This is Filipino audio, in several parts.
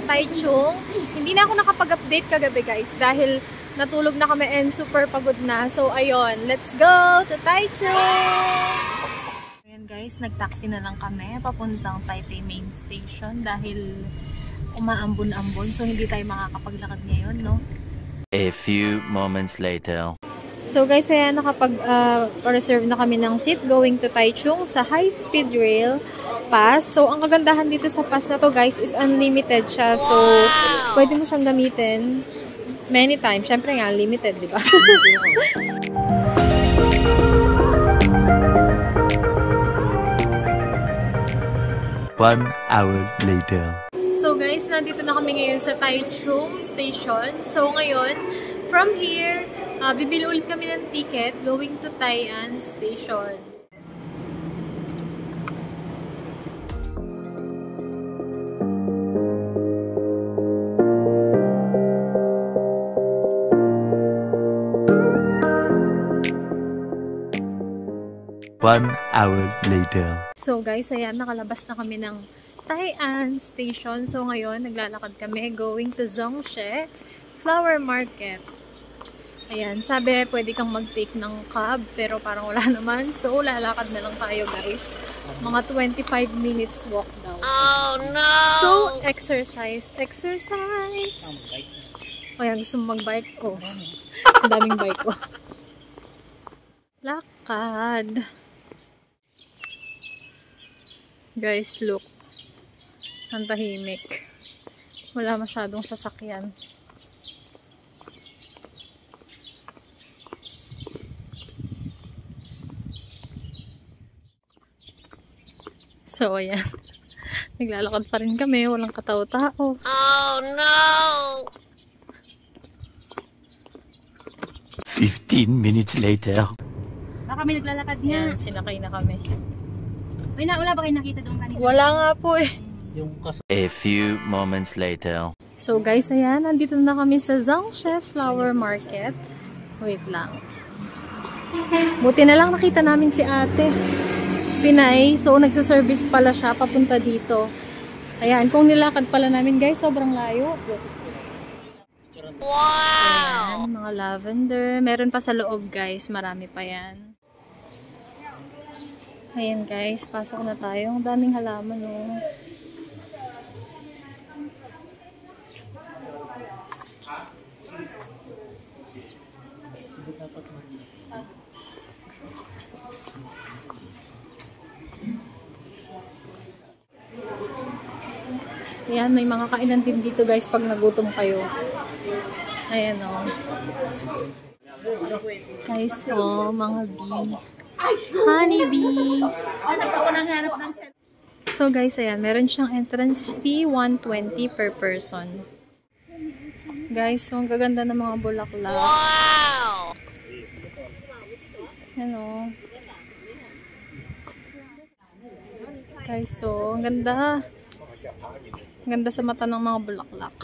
Taichung. Hindi na ako nakapag-update kagabi guys dahil natulog na kami and super pagod na. So ayun, let's go to Taichung! Ayan guys, nag-taxi na lang kami papuntang Taipei Main Station dahil umaambon-ambon. So hindi tayo makakapaglakad ngayon, no? A few moments later. So guys, ayan, nakapag-reserve na kami ng seat going to Taichung sa High Speed Rail Pass. So ang kagandahan dito sa pass na to guys is unlimited siya. So pwede mo siyang gamitin many times. Syempre nga, unlimited, di ba? One hour later. So guys, nandito na kami ngayon sa Taichung Station. So ngayon, from here, bibili ulit kami ng ticket going to Tai'an Station. One hour later. So guys, ayan, nakalabas na kami ng Tai'an Station. So ngayon, naglalakad kami going to Zhongshe Flower Market. Ayan, sabi pwede kang mag-take ng cab pero parang wala naman. So lalakad na lang tayo guys. Mga 25 minutes walk daw. Oh no! So, exercise. O yan, gusto mo mag-bike ko. Ang daming bike ko. Lakad. Guys, look. Ang tahimik. Wala masyadong sasakyan. So, ayan. Naglalakad pa rin kami. Walang katao-tao. Oh, no! 15 minutes later. Baka kami naglalakad nga. Ayan, sinakay na kami. Ay, wala ba kayo nakita doon kanina? Wala nga po eh. A few moments later. So guys, ayan. Nandito na kami sa Zhongshe Flower Market. Wait lang. Buti na lang nakita namin si ate. Pinay. So, nagsaservice pala siya papunta dito. Ayan. Kung nilakad pala namin guys, sobrang layo. Wow! So, ayan. Mga lavender. Meron pa sa loob guys. Marami pa yan. Ayan guys. Pasok na tayo. Ang daming halaman oh. Ayan, may mga kainan din dito guys pag nagutom kayo. Ayan o. Guys o, mga bee. Honey bee. So guys, ayan, meron siyang entrance fee, 120 per person. Guys, so ang gaganda ng mga bulaklak. Wow! Ayan o. Guys, so ang ganda. Ang ganda sa mata ng mga bulaklak.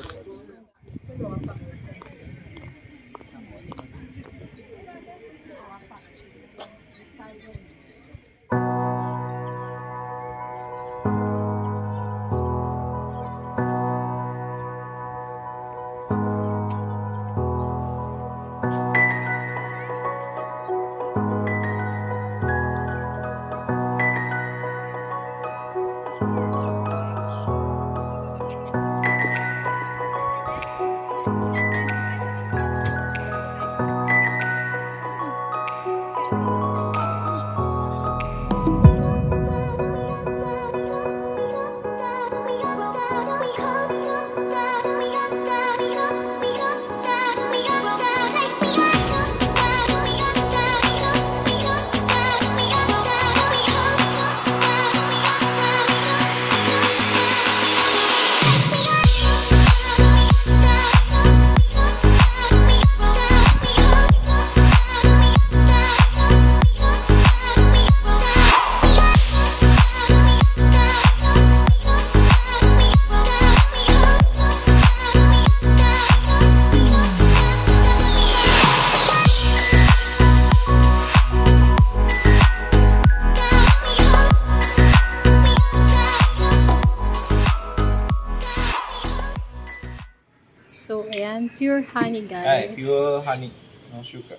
So, ayan. Pure honey, guys. Ay, pure honey. No sugar.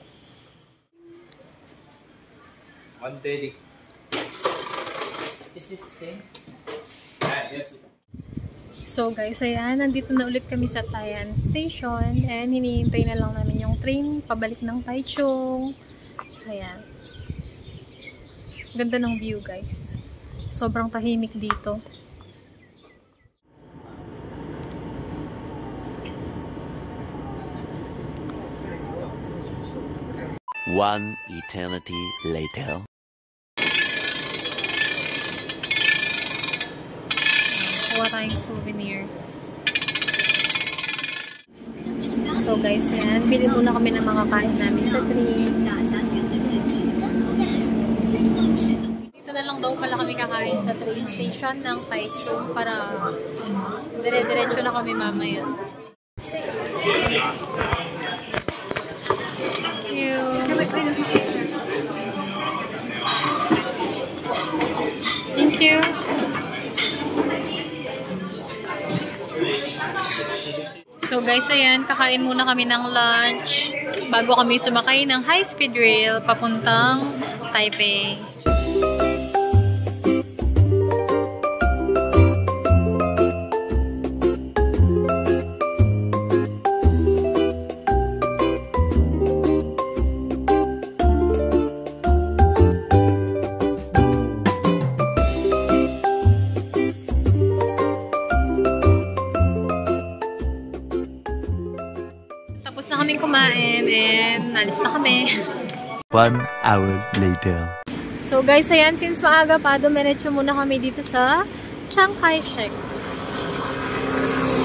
130. Is this the same? Yes. So, guys, ayan. Nandito na ulit kami sa Tai'an Station. And hinihintay na lang namin yung train pabalik ng Taichung. Ayan. Ganda ng view, guys. Sobrang tahimik dito. One eternity later. Kuha tayong souvenir. So guys, yan. Bili muna kami ng mga kain namin sa train. Dito na lang daw pala kami kakain sa train station ng Taichung para dire-diretso na kami mamaya. Thank you. So guys, ayan, kakain muna kami ng lunch bago kami sumakay ng high-speed rail papuntang Taipei. Tapos na kaming kumain and alis na kami. 1 hour later. So guys, ayan, since maaga pa, dumiretso muna kami dito sa Chiang Kai-shek.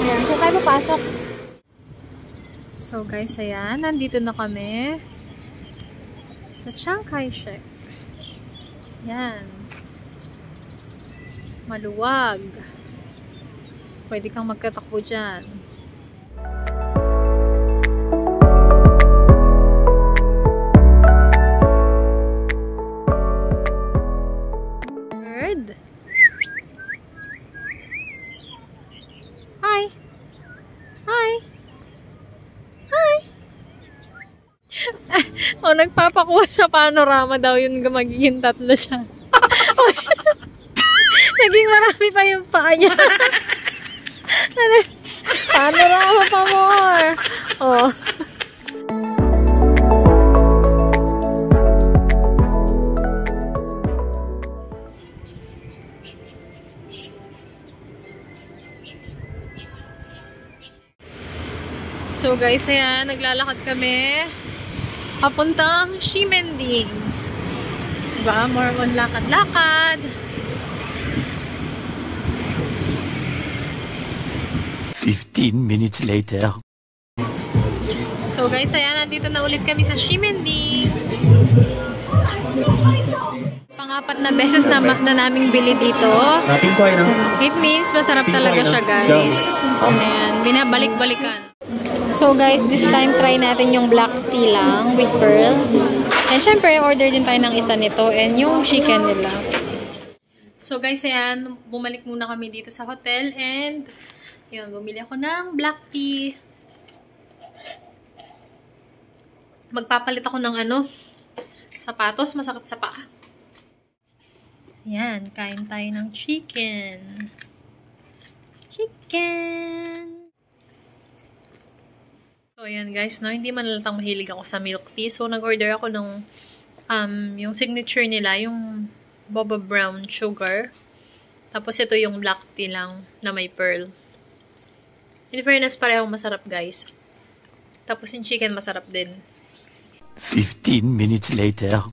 Ayan, so tayo papasok. So guys, ayan, nandito na kami sa Chiang Kai-shek. Ayan. Maluwag. Pwede kang magkatakbo dyan. Hi! Hi! Hi! Oh, nagpapakuha siya panorama daw yun, magiging tatlo siya. Naging marami pa yung paa niya. Panorama pa more! Oh. So guys, ayan, naglalakad kami papuntang Ximending. Diba? More on lakad-lakad. 15 minutes later. So guys, ayan, nandito na ulit kami sa Ximending. Pang-apat na beses na naming bili dito. It means masarap talaga siya, guys. Ayan, binabalik-balikan. So guys, this time try natin yung black tea lang with pearl. And syempre, order din tayo ng isa nito and yung chicken nila. So guys, ayan, bumalik muna kami dito sa hotel and yun, bumili ako ng black tea. Magpapalit ako ng sapatos, masakit sa paa. Ayan, kain tayo ng chicken. Chicken! So, ayan guys, no, hindi man halatang mahilig ako sa milk tea. So, nag-order ako ng yung signature nila, yung boba brown sugar. Tapos, ito yung black tea lang na may pearl. In fairness, parehong masarap guys. Tapos, yung chicken masarap din. 15 minutes later.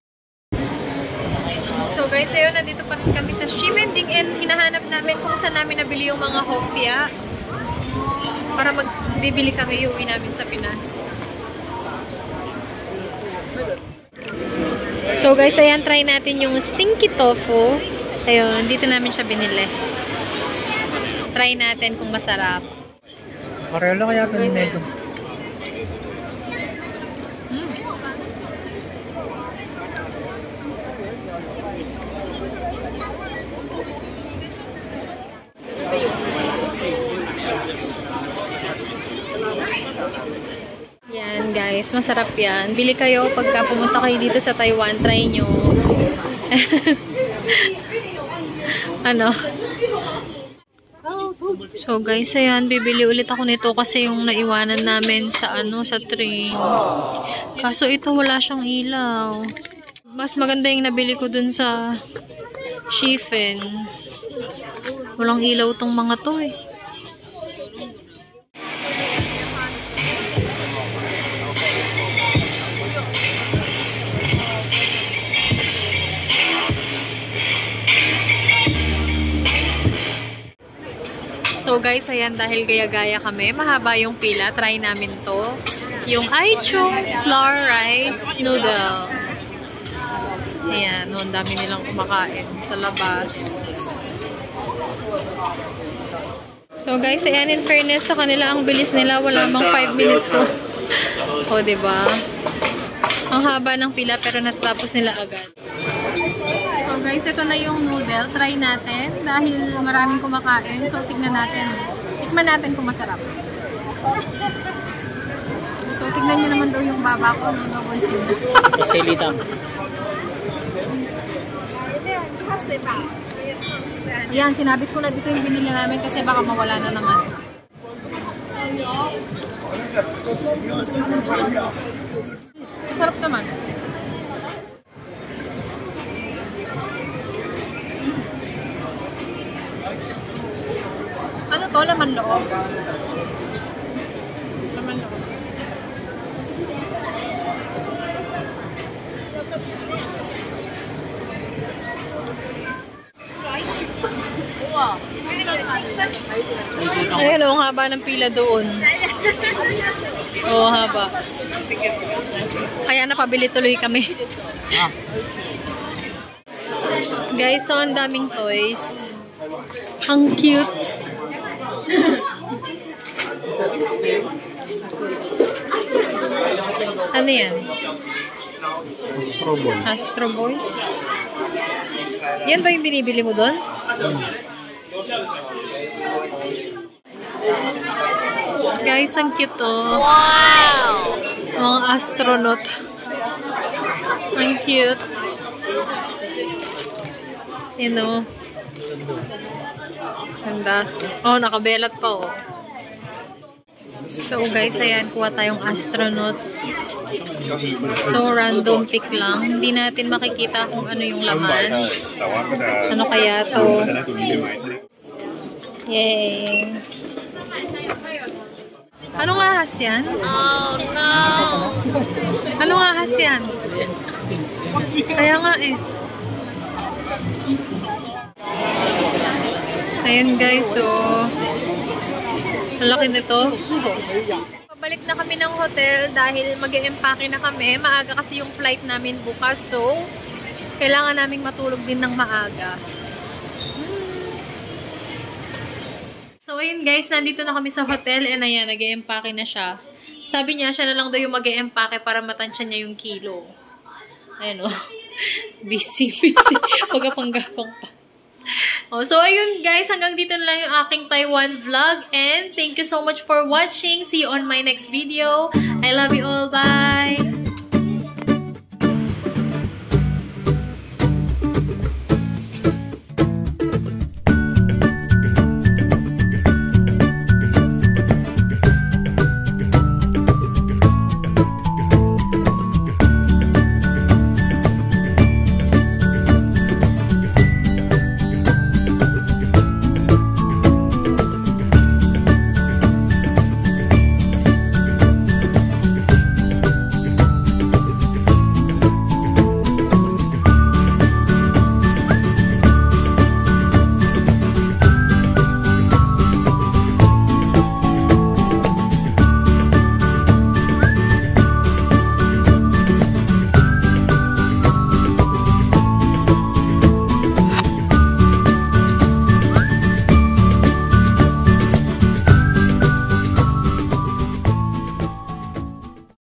So, guys, ayun, nandito pa rin kami sa Ximending and hinahanap namin kung saan namin nabili yung mga hopia. Para magbibili kami, iuwi namin sa Pinas. So guys, ayan, try natin yung stinky tofu. Ayun, dito namin siya binili. Try natin kung masarap. Pareho lang kaya kung medyo. guys, masarap yan. Bili kayo pagka pumunta kayo dito sa Taiwan. Try nyo. Ano? So guys, ayan, bibili ulit ako nito kasi yung naiwanan namin sa sa train. Kaso ito wala siyang ilaw. Mas maganda yung nabili ko dun sa Shifen. Walang ilaw tong mga to eh. So guys, ayan, dahil gaya-gaya kami, mahaba yung pila, try namin to. Yung Aichung flour rice noodle. Ayan, ang dami nilang kumakain sa labas. So guys, ayan, in fairness sa kanila, ang bilis nila, wala mang 5 minutes. So, o, diba? Ang haba ng pila pero natapos nila agad. So guys, ito na yung noodle. Try natin dahil maraming kumakain. So tignan natin. Tikman natin kung masarap. So tignan nyo naman daw yung baba ko. No, wansin na. Silitang. Ayan, sinabit ko na dito yung binili namin kasi baka mawala na naman. Masarap naman. Ano to? Laman loob. Laman loob. Ayan o, ang haba ng pila doon. Oo, haba. Kaya napabili tuloy kami. Guys, so ang daming toys. Ang cute. Ano yan? Astro Boy. Astro Boy? Yan ba yung binibili mo doon? Guys, ang cute oh. Wow! Mga astronaut. Ang cute. You know. Ganda. Oh, nakabelat pa oh. So guys, ayan, kuha tayong astronaut. So, random pick lang. Hindi natin makikita kung ano yung laman. Ano kaya to? Yay! Anong ahas yan? Oh no! Anong ahas yan? Kaya nga eh. Ayan guys, so malaki nito. Pabalik na kami ng hotel dahil mag-e-empake na kami. Maaga kasi yung flight namin bukas, so kailangan naming matulog din ng maaga. So ayun guys, nandito na kami sa hotel and ayan, nag-e-empake na siya. Sabi niya, siya na lang daw yung mag-e-empake para matansya niya yung kilo. Ayan o. Busy. Pagkapanggapang pa. Oh, so ayun guys, hanggang dito na lang yung aking Taiwan vlog and thank you so much for watching. See you on my next video. I love you all. Bye!